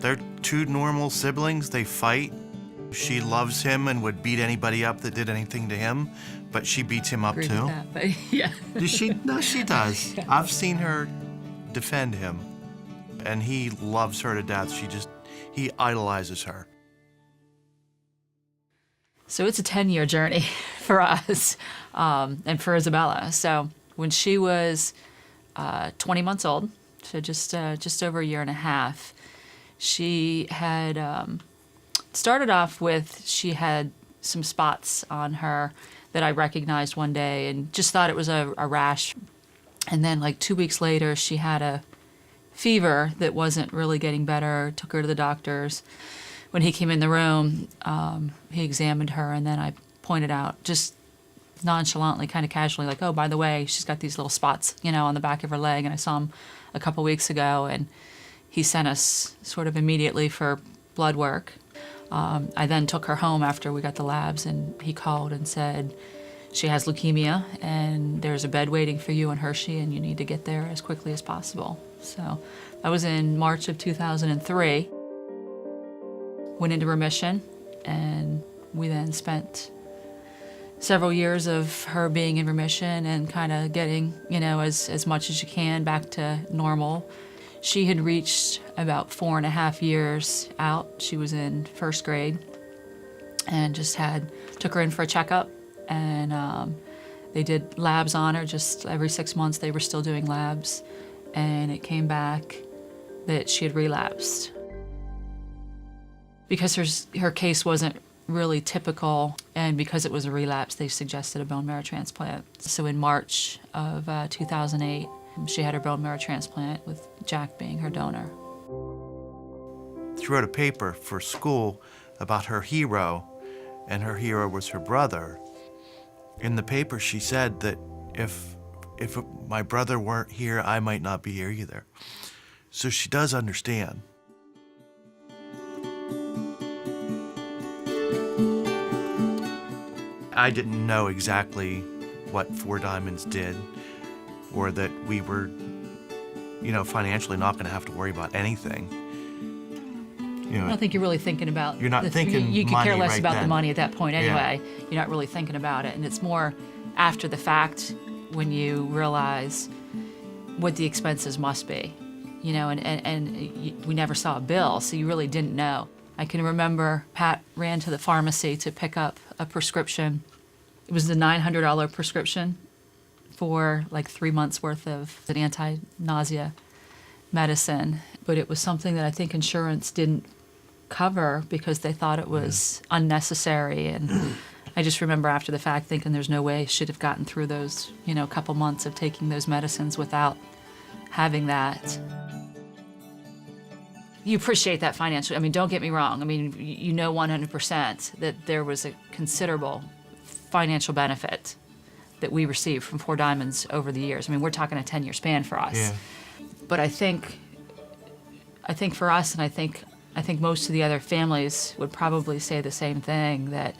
They're two normal siblings. They fight. She loves him and would beat anybody up that did anything to him, but she beats him up Agree too. with that, but yeah. Does she? No, she does. Yeah. I've seen her defend him, and he loves her to death. He idolizes her. So it's a 10-year journey for us and for Isabella. So when she was 20 months old, so just over a year and a half, she had started off with, she had some spots on her that I recognized one day and just thought it was a rash. And then like 2 weeks later, she had a fever that wasn't really getting better, took her to the doctors. When he came in the room, he examined her, and then I pointed out just nonchalantly, kind of casually, like, oh, by the way, she's got these little spots, on the back of her leg, and I saw him a couple weeks ago, and he sent us sort of immediately for blood work. I then took her home after we got the labs, and he called and said, she has leukemia, and there's a bed waiting for you in Hershey, and you need to get there as quickly as possible. So that was in March of 2003. Went into remission, and we then spent several years of her being in remission and kind of getting, as much as you can back to normal. She had reached about 4.5 years out. She was in first grade, and just took her in for a checkup, and they did labs on her just every 6 months. They were still doing labs, and it came back that she had relapsed. Because her case wasn't really typical, and because it was a relapse, they suggested a bone marrow transplant. So in March of 2008, she had her bone marrow transplant, with Jack being her donor. She wrote a paper for school about her hero, and her hero was her brother. In the paper, she said that if my brother weren't here, I might not be here either. So she does understand. I didn't know exactly what Four Diamonds did, or that we were, financially not going to have to worry about anything. I don't think you're really thinking about. You're not thinking You could money care less right about then. the money at that point anyway. Yeah. You're not really thinking about it, and it's more after the fact when you realize what the expenses must be. And we never saw a bill, so you really didn't know. I can remember Pat ran to the pharmacy to pick up a prescription. It was the $900 prescription for like 3 months worth of an anti-nausea medicine. But it was something that I think insurance didn't cover because they thought it was unnecessary. And I just remember after the fact thinking there's no way she'd have gotten through those, couple months of taking those medicines without having that. You appreciate that financially. I mean, don't get me wrong. I mean, 100% that there was a considerable financial benefit that we received from Four Diamonds over the years. I mean, we're talking a 10-year span for us. Yeah. But I think for us, and I think most of the other families would probably say the same thing, that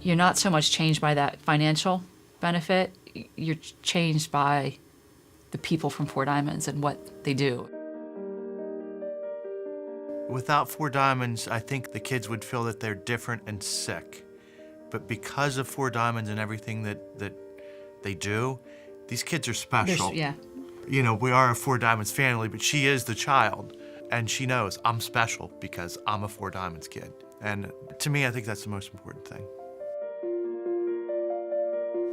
you're not so much changed by that financial benefit, you're changed by the people from Four Diamonds and what they do. Without Four Diamonds, I think the kids would feel that they're different and sick. But because of Four Diamonds and everything that they do, these kids are special. Yeah. We are a Four Diamonds family, but she is the child. And she knows I'm special because I'm a Four Diamonds kid. And to me, I think that's the most important thing.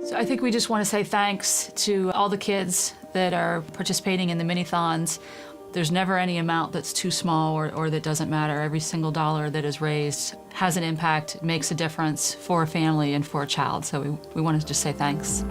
So I think we just want to say thanks to all the kids that are participating in the mini-thons. There's never any amount that's too small or that doesn't matter. Every single dollar that is raised has an impact, makes a difference for a family and for a child. So we want to just say thanks.